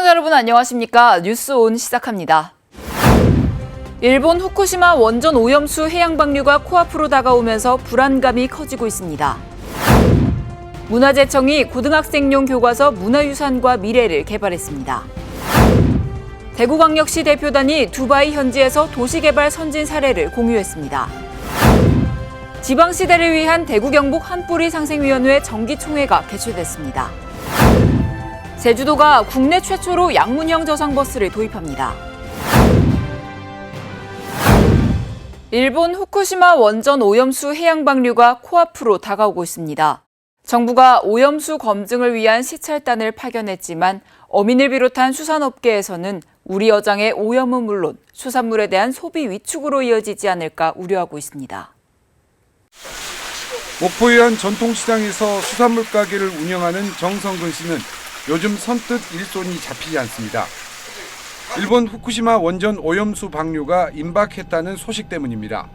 시청자 여러분 안녕하십니까? 뉴스온 시작합니다. 일본 후쿠시마 원전 오염수 해양 방류가 코앞으로 다가오면서 불안감이 커지고 있습니다. 문화재청이 고등학생용 교과서 문화유산과 미래를 개발했습니다. 대구광역시 대표단이 두바이 현지에서 도시개발 선진 사례를 공유했습니다. 지방시대를 위한 대구경북 한뿌리상생위원회 정기총회가 개최됐습니다. 제주도가 국내 최초로 양문형 저상버스를 도입합니다. 일본 후쿠시마 원전 오염수 해양 방류가 코앞으로 다가오고 있습니다. 정부가 오염수 검증을 위한 시찰단을 파견했지만 어민을 비롯한 수산업계에서는 우리 어장의 오염은 물론 수산물에 대한 소비 위축으로 이어지지 않을까 우려하고 있습니다. 목포의 한 전통시장에서 수산물 가게를 운영하는 정성근 씨는 요즘 선뜻 일손이 잡히지 않습니다. 일본 후쿠시마 원전 오염수 방류가 임박했다는 소식 때문입니다.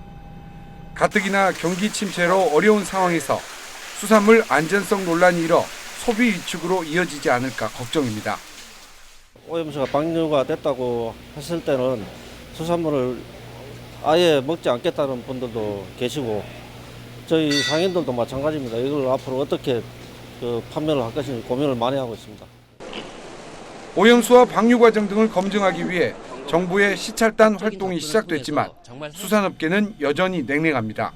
가뜩이나 경기 침체로 어려운 상황에서 수산물 안전성 논란이 일어 소비 위축으로 이어지지 않을까 걱정입니다. 오염수가 방류가 됐다고 했을 때는 수산물을 아예 먹지 않겠다는 분들도 계시고 저희 상인들도 마찬가지입니다. 이걸 앞으로 어떻게 판매를 할 것인지 고민을 많이 하고 있습니다. 오염수와 방류 과정 등을 검증하기 위해 정부의 시찰단 활동이 시작됐지만 수산업계는 여전히 냉랭합니다.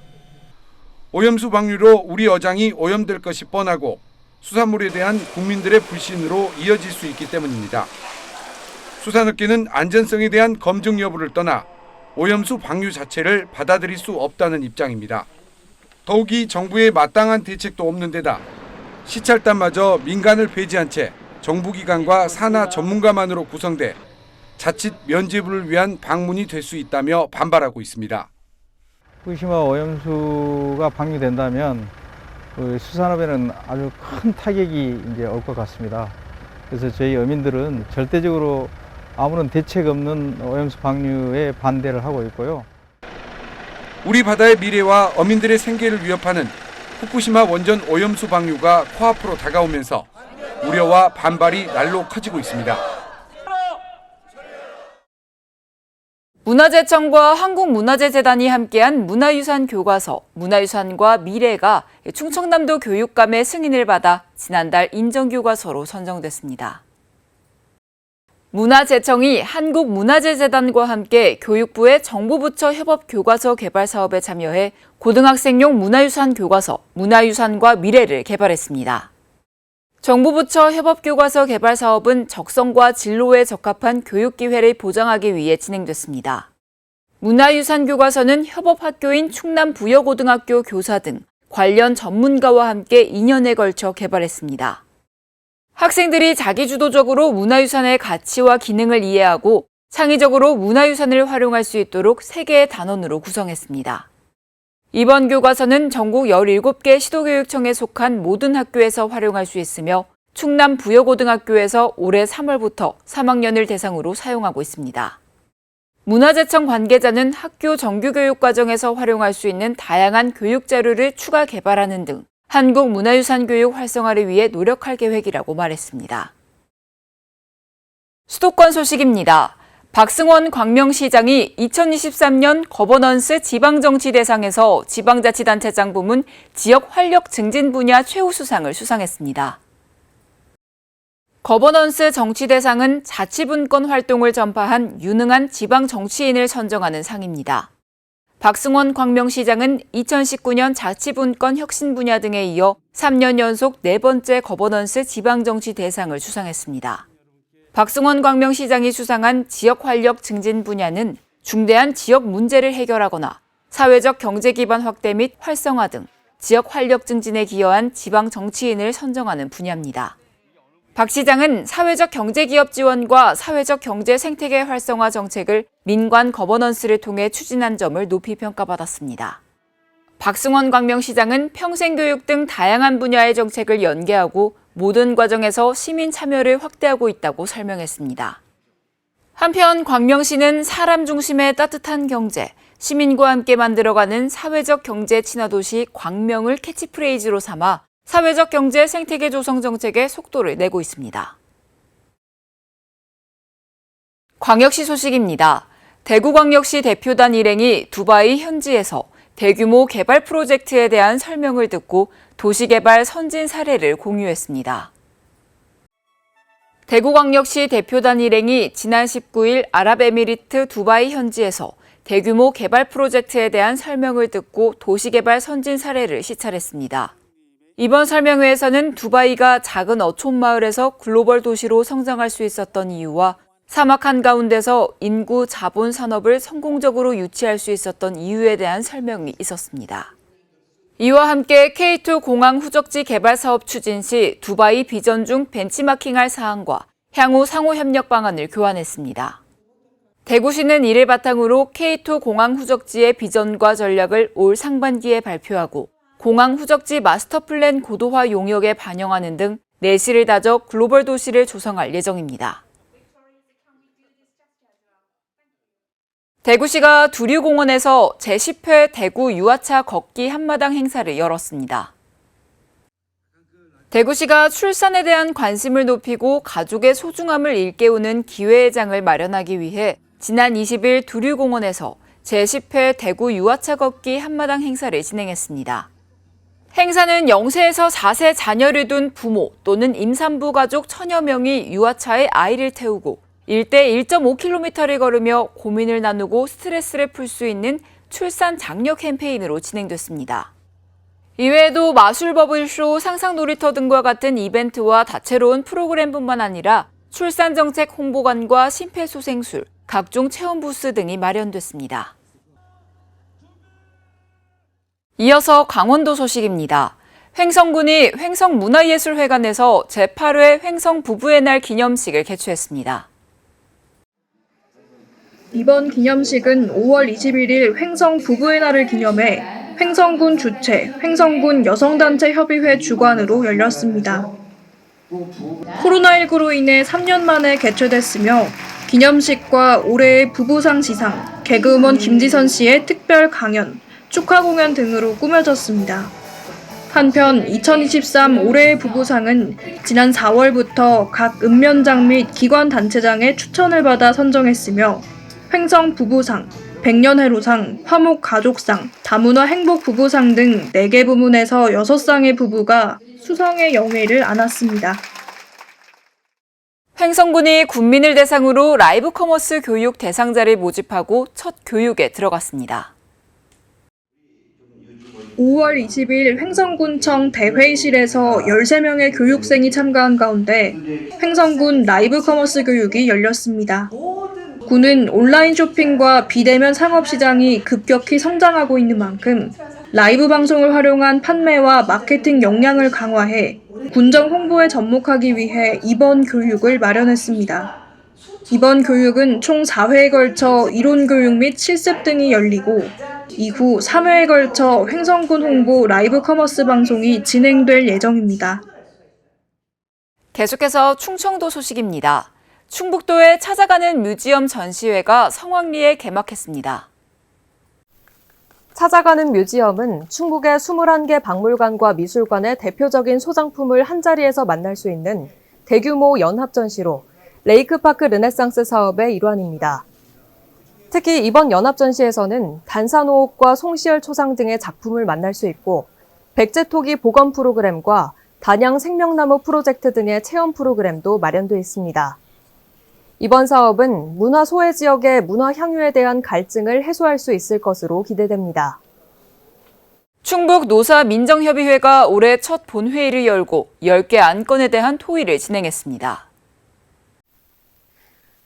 오염수 방류로 우리 어장이 오염될 것이 뻔하고 수산물에 대한 국민들의 불신으로 이어질 수 있기 때문입니다. 수산업계는 안전성에 대한 검증 여부를 떠나 오염수 방류 자체를 받아들일 수 없다는 입장입니다. 더욱이 정부의 마땅한 대책도 없는 데다 시찰단마저 민간을 배제한 채 정부기관과 산하 전문가만으로 구성돼 자칫 면죄부를 위한 방문이 될 수 있다며 반발하고 있습니다. 후쿠시마 오염수가 방류된다면 수산업에는 아주 큰 타격이 이제 올 것 같습니다. 그래서 저희 어민들은 절대적으로 아무런 대책 없는 오염수 방류에 반대를 하고 있고요. 우리 바다의 미래와 어민들의 생계를 위협하는 후쿠시마 원전 오염수 방류가 코앞으로 다가오면서 우려와 반발이 날로 커지고 있습니다. 문화재청과 한국문화재재단이 함께한 문화유산 교과서 문화유산과 미래가 충청남도 교육감의 승인을 받아 지난달 인정교과서로 선정됐습니다. 문화재청이 한국문화재재단과 함께 교육부의 정보부처 협업 교과서 개발 사업에 참여해 고등학생용 문화유산 교과서 문화유산과 미래를 개발했습니다. 정보부처 협업교과서 개발 사업은 적성과 진로에 적합한 교육 기회를 보장하기 위해 진행됐습니다. 문화유산 교과서는 협업학교인 충남부여고등학교 교사 등 관련 전문가와 함께 2년에 걸쳐 개발했습니다. 학생들이 자기주도적으로 문화유산의 가치와 기능을 이해하고 창의적으로 문화유산을 활용할 수 있도록 3개의 단원으로 구성했습니다. 이번 교과서는 전국 17개 시도교육청에 속한 모든 학교에서 활용할 수 있으며 충남부여고등학교에서 올해 3월부터 3학년을 대상으로 사용하고 있습니다. 문화재청 관계자는 학교 정규교육 과정에서 활용할 수 있는 다양한 교육 자료를 추가 개발하는 등 한국 문화유산 교육 활성화를 위해 노력할 계획이라고 말했습니다. 수도권 소식입니다. 박승원 광명시장이 2023년 거버넌스 지방정치대상에서 지방자치단체장 부문 지역 활력 증진 분야 최우수상을 수상했습니다. 거버넌스 정치대상은 자치분권 활동을 전파한 유능한 지방정치인을 선정하는 상입니다. 박승원 광명시장은 2019년 자치분권 혁신 분야 등에 이어 3년 연속 4번째 거버넌스 지방정치대상을 수상했습니다. 박승원 광명시장이 수상한 지역 활력 증진 분야는 중대한 지역 문제를 해결하거나 사회적 경제 기반 확대 및 활성화 등 지역 활력 증진에 기여한 지방 정치인을 선정하는 분야입니다. 박 시장은 사회적 경제 기업 지원과 사회적 경제 생태계 활성화 정책을 민관 거버넌스를 통해 추진한 점을 높이 평가받았습니다. 박승원 광명시장은 평생교육 등 다양한 분야의 정책을 연계하고 모든 과정에서 시민 참여를 확대하고 있다고 설명했습니다. 한편 광명시는 사람 중심의 따뜻한 경제, 시민과 함께 만들어가는 사회적 경제 친화도시 광명을 캐치프레이즈로 삼아 사회적 경제 생태계 조성 정책에 속도를 내고 있습니다. 광역시 소식입니다. 대구광역시 대표단 일행이 두바이 현지에서 대규모 개발 프로젝트에 대한 설명을 듣고 도시개발 선진 사례를 공유했습니다. 대구광역시 대표단 일행이 지난 19일 아랍에미리트 두바이 현지에서 대규모 개발 프로젝트에 대한 설명을 듣고 도시개발 선진 사례를 시찰했습니다. 이번 설명회에서는 두바이가 작은 어촌 마을에서 글로벌 도시로 성장할 수 있었던 이유와 사막 한가운데서 인구 자본 산업을 성공적으로 유치할 수 있었던 이유에 대한 설명이 있었습니다. 이와 함께 K2 공항 후적지 개발 사업 추진 시 두바이 비전 중 벤치마킹할 사항과 향후 상호 협력 방안을 교환했습니다. 대구시는 이를 바탕으로 K2 공항 후적지의 비전과 전략을 올 상반기에 발표하고 공항 후적지 마스터 플랜 고도화 용역에 반영하는 등 내실을 다져 글로벌 도시를 조성할 예정입니다. 대구시가 두류공원에서 제10회 대구 유아차 걷기 한마당 행사를 열었습니다. 대구시가 출산에 대한 관심을 높이고 가족의 소중함을 일깨우는 기회의 장을 마련하기 위해 지난 20일 두류공원에서 제10회 대구 유아차 걷기 한마당 행사를 진행했습니다. 행사는 0세에서 4세 자녀를 둔 부모 또는 임산부 가족 천여 명이 유아차에 아이를 태우고 일대 1.5km를 걸으며 고민을 나누고 스트레스를 풀 수 있는 출산 장려 캠페인으로 진행됐습니다. 이외에도 마술 버블쇼, 상상 놀이터 등과 같은 이벤트와 다채로운 프로그램뿐만 아니라 출산 정책 홍보관과 심폐소생술, 각종 체험 부스 등이 마련됐습니다. 이어서 강원도 소식입니다. 횡성군이 횡성문화예술회관에서 제8회 횡성 부부의 날 기념식을 개최했습니다. 이번 기념식은 5월 21일 횡성 부부의 날을 기념해 횡성군 주최 횡성군 여성단체 협의회 주관으로 열렸습니다. 코로나19로 인해 3년 만에 개최됐으며 기념식과 올해의 부부상 시상, 개그우먼 김지선 씨의 특별 강연, 축하 공연 등으로 꾸며졌습니다. 한편 2023 올해의 부부상은 지난 4월부터 각 읍면장 및 기관단체장의 추천을 받아 선정했으며 횡성 부부상, 백년해로상, 화목가족상, 다문화 행복부부상 등 4개 부문에서 6쌍의 부부가 수상의 영예를 안았습니다. 횡성군이 군민을 대상으로 라이브 커머스 교육 대상자를 모집하고 첫 교육에 들어갔습니다. 5월 20일 횡성군청 대회의실에서 13명의 교육생이 참가한 가운데 횡성군 라이브 커머스 교육이 열렸습니다. 군은 온라인 쇼핑과 비대면 상업시장이 급격히 성장하고 있는 만큼 라이브 방송을 활용한 판매와 마케팅 역량을 강화해 군정 홍보에 접목하기 위해 이번 교육을 마련했습니다. 이번 교육은 총 4회에 걸쳐 이론 교육 및 실습 등이 열리고 이후 3회에 걸쳐 횡성군 홍보 라이브 커머스 방송이 진행될 예정입니다. 계속해서 충청도 소식입니다. 충북도에 찾아가는 뮤지엄 전시회가 성황리에 개막했습니다. 찾아가는 뮤지엄은 충북의 21개 박물관과 미술관의 대표적인 소장품을 한자리에서 만날 수 있는 대규모 연합전시로 레이크파크 르네상스 사업의 일환입니다. 특히 이번 연합전시에서는 단산호흡과 송시열 초상 등의 작품을 만날 수 있고 백제토기 복원 프로그램과 단양 생명나무 프로젝트 등의 체험 프로그램도 마련돼 있습니다. 이번 사업은 문화 소외 지역의 문화 향유에 대한 갈증을 해소할 수 있을 것으로 기대됩니다. 충북 노사민정협의회가 올해 첫 본회의를 열고 10개 안건에 대한 토의를 진행했습니다.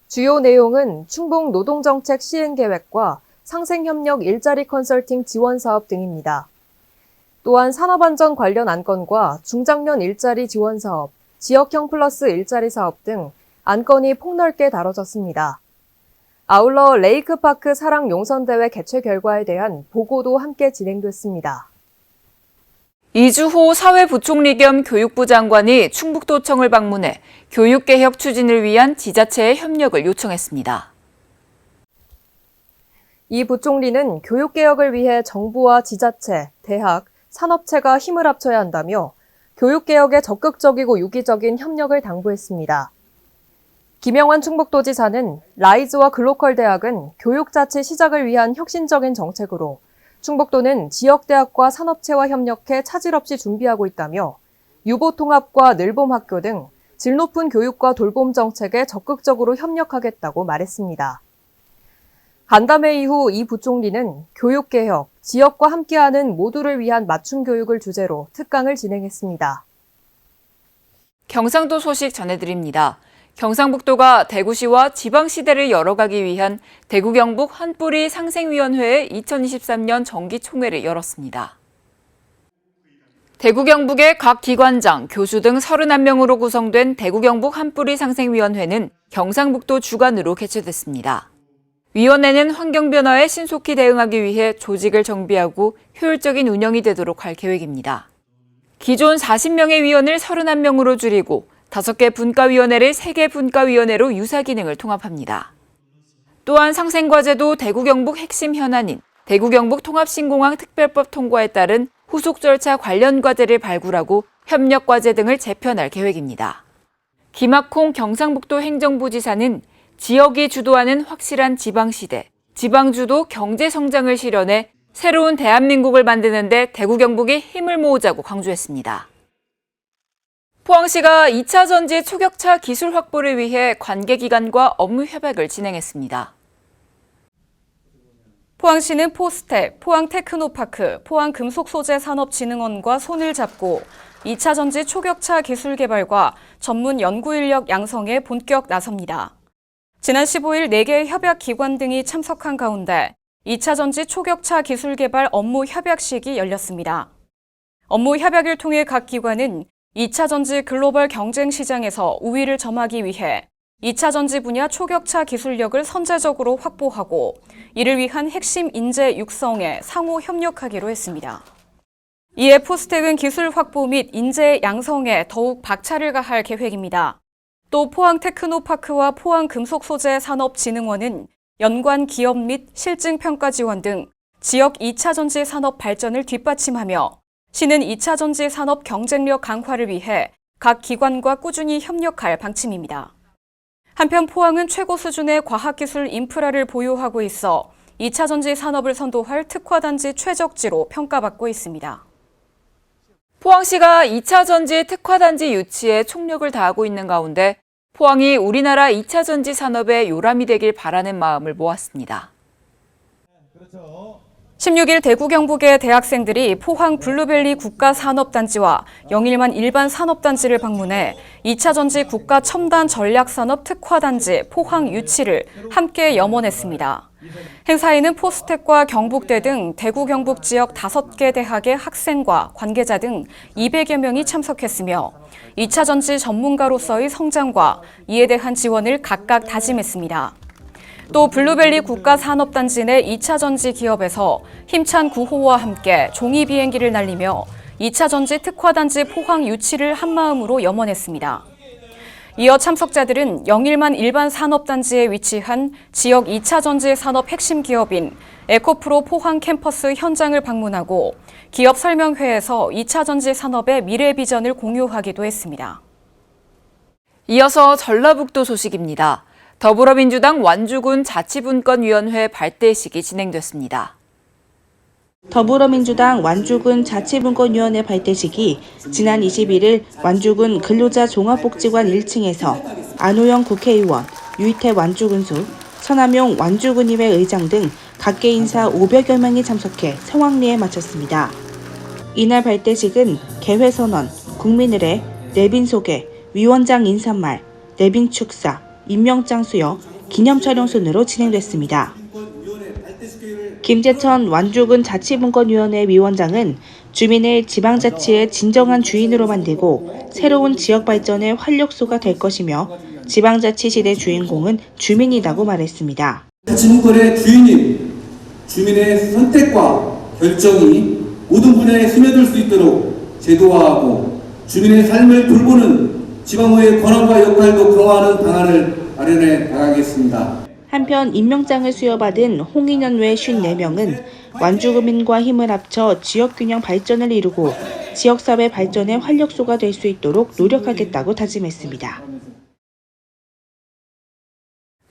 주요 내용은 충북 노동정책 시행계획과 상생협력 일자리 컨설팅 지원 사업 등입니다. 또한 산업안전 관련 안건과 중장년 일자리 지원 사업, 지역형 플러스 일자리 사업 등 안건이 폭넓게 다뤄졌습니다. 아울러 레이크파크 사랑 용선대회 개최 결과에 대한 보고도 함께 진행됐습니다. 이주호 사회부총리 겸 교육부 장관이 충북도청을 방문해 교육개혁 추진을 위한 지자체의 협력을 요청했습니다. 이 부총리는 교육개혁을 위해 정부와 지자체, 대학, 산업체가 힘을 합쳐야 한다며 교육개혁에 적극적이고 유기적인 협력을 당부했습니다. 김영환 충북도지사는 라이즈와 글로컬 대학은 교육 자체 시작을 위한 혁신적인 정책으로 충북도는 지역대학과 산업체와 협력해 차질 없이 준비하고 있다며 유보통합과 늘봄학교 등 질 높은 교육과 돌봄 정책에 적극적으로 협력하겠다고 말했습니다. 간담회 이후 이 부총리는 교육개혁, 지역과 함께하는 모두를 위한 맞춤 교육을 주제로 특강을 진행했습니다. 경상도 소식 전해드립니다. 경상북도가 대구시와 지방시대를 열어가기 위한 대구경북 한뿌리 상생위원회의 2023년 정기총회를 열었습니다. 대구경북의 각 기관장, 교수 등 31명으로 구성된 대구경북 한뿌리 상생위원회는 경상북도 주관으로 개최됐습니다. 위원회는 환경변화에 신속히 대응하기 위해 조직을 정비하고 효율적인 운영이 되도록 할 계획입니다. 기존 40명의 위원을 31명으로 줄이고 5개 분과위원회를 3개 분과위원회로 유사 기능을 통합합니다. 또한 상생과제도 대구경북 핵심 현안인 대구경북 통합신공항 특별법 통과에 따른 후속 절차 관련 과제를 발굴하고 협력과제 등을 재편할 계획입니다. 김학홍 경상북도 행정부지사는 지역이 주도하는 확실한 지방시대, 지방주도 경제성장을 실현해 새로운 대한민국을 만드는 데 대구 경북이 힘을 모으자고 강조했습니다. 포항시가 2차 전지 초격차 기술 확보를 위해 관계기관과 업무 협약을 진행했습니다. 포항시는 포스텍, 포항테크노파크, 포항금속소재산업진흥원과 손을 잡고 2차 전지 초격차 기술 개발과 전문 연구 인력 양성에 본격 나섭니다. 지난 15일 4개의 협약기관 등이 참석한 가운데 2차 전지 초격차 기술 개발 업무 협약식이 열렸습니다. 업무 협약을 통해 각 기관은 2차 전지 글로벌 경쟁 시장에서 우위를 점하기 위해 2차 전지 분야 초격차 기술력을 선제적으로 확보하고 이를 위한 핵심 인재 육성에 상호 협력하기로 했습니다. 이에 포스텍은 기술 확보 및 인재 양성에 더욱 박차를 가할 계획입니다. 또 포항테크노파크와 포항금속소재산업진흥원은 연관 기업 및 실증평가 지원 등 지역 2차 전지 산업 발전을 뒷받침하며 시는 2차 전지 산업 경쟁력 강화를 위해 각 기관과 꾸준히 협력할 방침입니다. 한편 포항은 최고 수준의 과학기술 인프라를 보유하고 있어 2차 전지 산업을 선도할 특화단지 최적지로 평가받고 있습니다. 포항시가 2차 전지 특화단지 유치에 총력을 다하고 있는 가운데 포항이 우리나라 2차 전지 산업의 요람이 되길 바라는 마음을 모았습니다. 16일 대구 경북의 대학생들이 포항 블루벨리 국가산업단지와 영일만 일반 산업단지를 방문해 2차 전지 국가 첨단 전략산업 특화단지 포항 유치를 함께 염원했습니다. 행사에는 포스텍과 경북대 등 대구 경북 지역 5개 대학의 학생과 관계자 등 200여 명이 참석했으며 2차 전지 전문가로서의 성장과 이에 대한 지원을 각각 다짐했습니다. 또 블루벨리 국가산업단지 내 2차 전지 기업에서 힘찬 구호와 함께 종이 비행기를 날리며 2차 전지 특화단지 포항 유치를 한마음으로 염원했습니다. 이어 참석자들은 영일만 일반 산업단지에 위치한 지역 2차 전지 산업 핵심 기업인 에코프로 포항 캠퍼스 현장을 방문하고 기업 설명회에서 2차 전지 산업의 미래 비전을 공유하기도 했습니다. 이어서 전라북도 소식입니다. 더불어민주당 완주군 자치분권위원회 발대식이 진행됐습니다. 더불어민주당 완주군 자치분권위원회 발대식이 지난 21일 완주군 근로자 종합복지관 1층에서 안호영 국회의원, 유이태 완주군수, 천암용 완주군의회 의장 등 각계 인사 500여 명이 참석해 성황리에 마쳤습니다. 이날 발대식은 개회선언, 국민의례, 내빈 소개, 위원장 인사말, 내빈 축사, 임명장 수여, 기념촬영 순으로 진행됐습니다. 김재천 완주군 자치분권위원회 위원장은 주민을 지방자치의 진정한 주인으로 만들고 새로운 지역 발전의 활력소가 될 것이며 지방자치 시대 주인공은 주민이라고 말했습니다. 자치분권의 주인인 주민의 선택과 결정이 모든 분야에 스며들 수 있도록 제도화하고 주민의 삶을 돌보는 지방의회 권한과 역할도 강화하는 방안을 마련해 나가겠습니다. 한편 임명장을 수여받은 홍인현 외 54명은 완주구민과 힘을 합쳐 지역균형 발전을 이루고 지역사회 발전의 활력소가 될 수 있도록 노력하겠다고 다짐했습니다.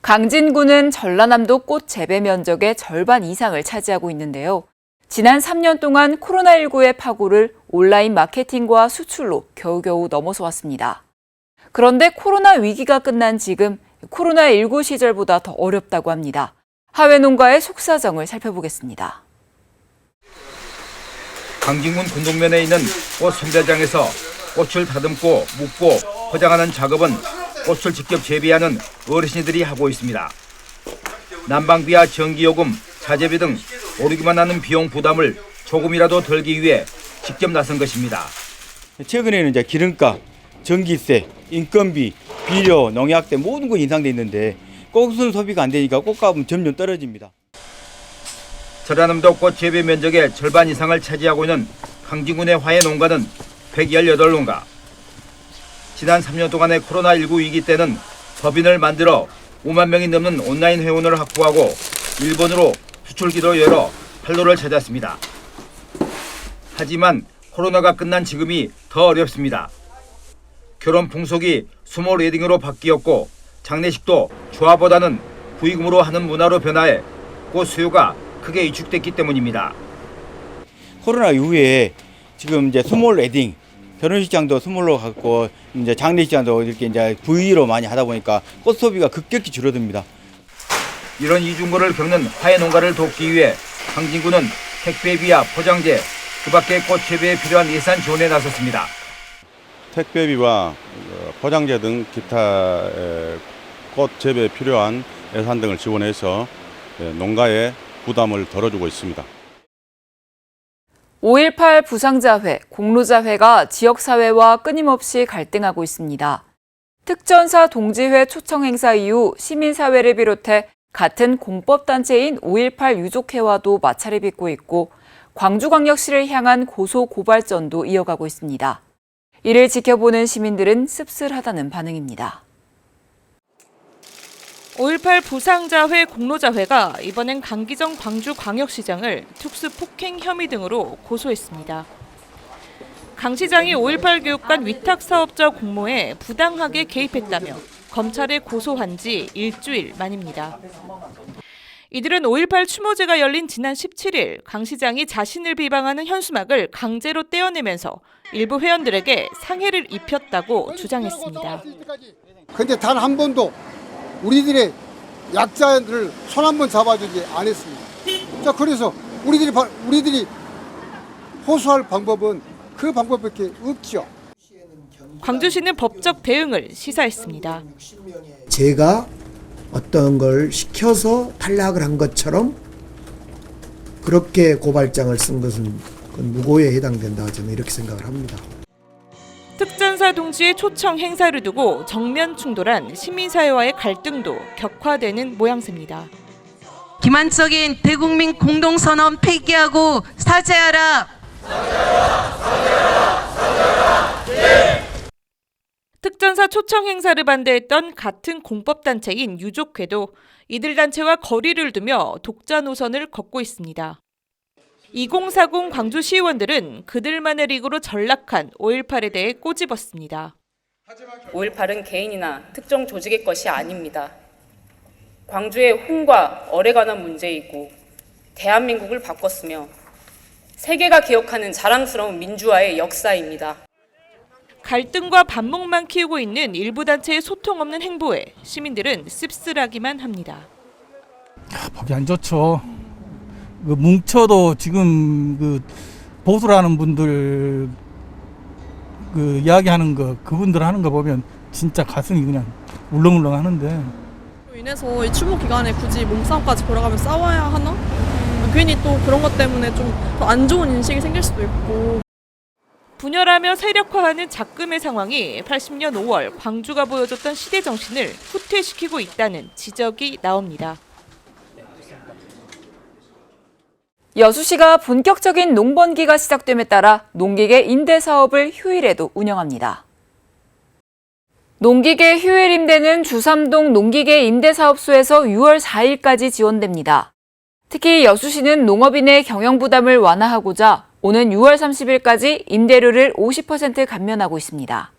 강진구는 전라남도 꽃 재배 면적의 절반 이상을 차지하고 있는데요. 지난 3년 동안 코로나19의 파고를 온라인 마케팅과 수출로 겨우겨우 넘어서 왔습니다. 그런데 코로나 위기가 끝난 지금 코로나19 시절보다 더 어렵다고 합니다. 하회 농가의 속사정을 살펴보겠습니다. 강진군 군동면에 있는 꽃 선별장에서 꽃을 다듬고 묶고 포장하는 작업은 꽃을 직접 재배하는 어르신들이 하고 있습니다. 난방비와 전기요금, 자재비 등 오르기만 하는 비용 부담을 조금이라도 덜기 위해 직접 나선 것입니다. 최근에는 이제 기름값, 전기세, 인건비, 비료, 농약 등 모든 거 인상돼 있는데 꽃은 소비가 안 되니까 꽃값은 점점 떨어집니다. 전라남도 꽃 재배 면적의 절반 이상을 차지하고 있는 강진군의 화훼 농가는 118농가. 지난 3년 동안의 코로나19 위기 때는 법인을 만들어 5만 명이 넘는 온라인 회원을 확보하고 일본으로 수출기도 열어 활로를 찾았습니다. 하지만 코로나가 끝난 지금이 더 어렵습니다. 결혼 풍속이 스몰 웨딩으로 바뀌었고 장례식도 조화보다는 부의금으로 하는 문화로 변화해 꽃 수요가 크게 위축됐기 때문입니다. 코로나 이후에 지금 이제 스몰 웨딩, 결혼식장도 스몰로 갖고 이제 장례식장도 이렇게 이제 V로 많이 하다 보니까 꽃 소비가 급격히 줄어듭니다. 이런 이중고를 겪는 화훼 농가를 돕기 위해 강진구는 택배비와 포장재, 그밖에 꽃 재배에 필요한 예산 지원에 나섰습니다. 택배비와 포장재 등 기타 꽃 재배에 필요한 예산 등을 지원해서 농가의 부담을 덜어주고 있습니다. 5.18 부상자회, 공로자회가 지역사회와 끊임없이 갈등하고 있습니다. 특전사 동지회 초청 행사 이후 시민사회를 비롯해 같은 공법단체인 5.18 유족회와도 마찰을 빚고 있고 광주광역시를 향한 고소 고발전도 이어가고 있습니다. 이를 지켜보는 시민들은 씁쓸하다는 반응입니다. 5.18 부상자회 공로자회가 이번엔 강기정 광주광역시장을 특수폭행 혐의 등으로 고소했습니다. 강 시장이 5.18 교육관 위탁사업자 공모에 부당하게 개입했다며 검찰에 고소한 지 일주일 만입니다. 이들은 5.18 추모제가 열린 지난 17일 강 시장이 자신을 비방하는 현수막을 강제로 떼어내면서 일부 회원들에게 상해를 입혔다고 주장했습니다. 그런데 단 한 번도 우리들의 약자들을 손 한 번 잡아주지 않았습니다. 자, 그래서 우리들이 호소할 방법은 그 방법밖에 없죠. 광주시는 법적 대응을 시사했습니다. 제가 어떤 걸 시켜서 탈락을 한 것처럼 그렇게 고발장을 쓴 것은 무고에 해당된다, 저는 이렇게 생각을 합니다. 특전사 동지의 초청 행사를 두고 정면 충돌한 시민사회와의 갈등도 격화되는 모양새입니다. 기만적인 대국민 공동선언 폐기하고 사죄하라. 특전사 초청 행사를 반대했던 같은 공법단체인 유족회도 이들 단체와 거리를 두며 독자 노선을 걷고 있습니다. 2040 광주시의원들은 그들만의 리그로 전락한 5.18에 대해 꼬집었습니다. 5.18은 개인이나 특정 조직의 것이 아닙니다. 광주의 혼과 얼에 관한 문제이고 대한민국을 바꿨으며 세계가 기억하는 자랑스러운 민주화의 역사입니다. 갈등과 반목만 키우고 있는 일부 단체의 소통 없는 행보에 시민들은 씁쓸하기만 합니다. 보기 안 좋죠. 뭉쳐도 지금 보수라는 분들 이야기하는 그분들 하는 거 보면 진짜 가슴이 그냥 울렁울렁 하는데. 인해서 이 추모 기간에 굳이 몸싸움까지 돌아가면 싸워야 하나? 괜히 또 그런 것 때문에 좀 더 안 좋은 인식이 생길 수도 있고. 분열하며 세력화하는 작금의 상황이 80년 5월 광주가 보여줬던 시대 정신을 후퇴시키고 있다는 지적이 나옵니다. 여수시가 본격적인 농번기가 시작됨에 따라 농기계 임대 사업을 휴일에도 운영합니다. 농기계 휴일 임대는 주삼동 농기계 임대사업소에서 6월 4일까지 지원됩니다. 특히 여수시는 농업인의 경영 부담을 완화하고자 오는 6월 30일까지 임대료를 50% 감면하고 있습니다.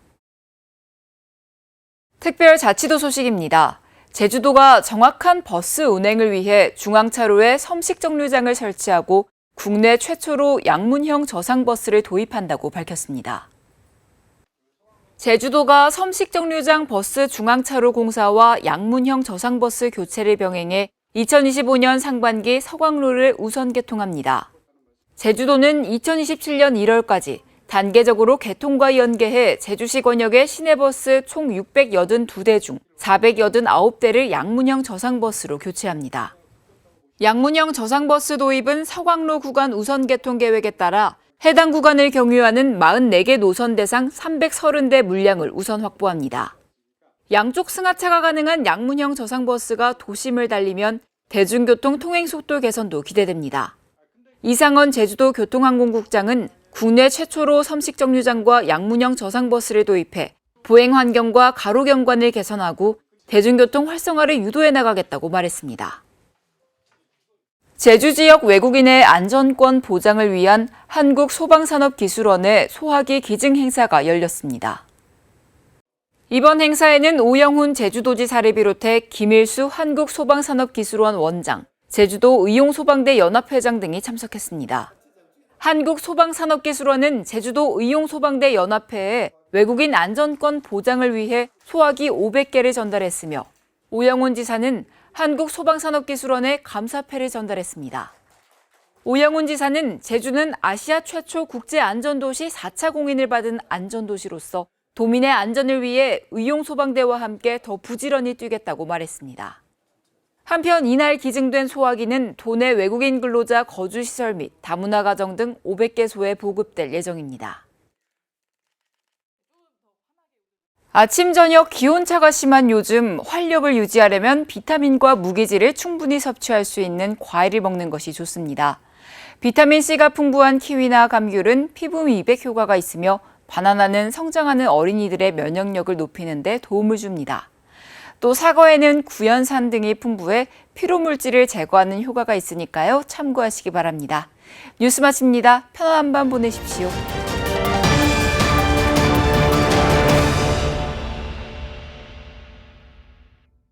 특별자치도 소식입니다. 제주도가 정확한 버스 운행을 위해 중앙차로에 섬식 정류장을 설치하고 국내 최초로 양문형 저상버스를 도입한다고 밝혔습니다. 제주도가 섬식 정류장 버스 중앙차로 공사와 양문형 저상버스 교체를 병행해 2025년 상반기 서광로를 우선 개통합니다. 제주도는 2027년 1월까지 단계적으로 개통과 연계해 제주시 권역의 시내버스 총 682대 중 489대를 양문형 저상버스로 교체합니다. 양문형 저상버스 도입은 서광로 구간 우선 개통 계획에 따라 해당 구간을 경유하는 44개 노선 대상 330대 물량을 우선 확보합니다. 양쪽 승하차가 가능한 양문형 저상버스가 도심을 달리면 대중교통 통행속도 개선도 기대됩니다. 이상원 제주도 교통항공국장은 국내 최초로 섬식 정류장과 양문형 저상버스를 도입해 보행 환경과 가로 경관을 개선하고 대중교통 활성화를 유도해 나가겠다고 말했습니다. 제주 지역 외국인의 안전권 보장을 위한 한국소방산업기술원의 소화기 기증 행사가 열렸습니다. 이번 행사에는 오영훈 제주도지사를 비롯해 김일수 한국소방산업기술원 원장, 제주도 의용소방대 연합회장 등이 참석했습니다. 한국소방산업기술원은 제주도 의용소방대 연합회에 외국인 안전권 보장을 위해 소화기 500개를 전달했으며 오영훈 지사는 한국소방산업기술원에 감사패를 전달했습니다. 오영훈 지사는 제주는 아시아 최초 국제안전도시 4차 공인을 받은 안전도시로서 도민의 안전을 위해 의용소방대와 함께 더 부지런히 뛰겠다고 말했습니다. 한편 이날 기증된 소화기는 도내 외국인 근로자 거주시설 및 다문화 가정 등 500개소에 보급될 예정입니다. 아침, 저녁 기온차가 심한 요즘 활력을 유지하려면 비타민과 무기질을 충분히 섭취할 수 있는 과일을 먹는 것이 좋습니다. 비타민C가 풍부한 키위나 감귤은 피부 미백 효과가 있으며 바나나는 성장하는 어린이들의 면역력을 높이는 데 도움을 줍니다. 또 사과에는 구연산 등이 풍부해 피로물질을 제거하는 효과가 있으니까요. 참고하시기 바랍니다. 뉴스 마칩니다. 편안한 밤 보내십시오.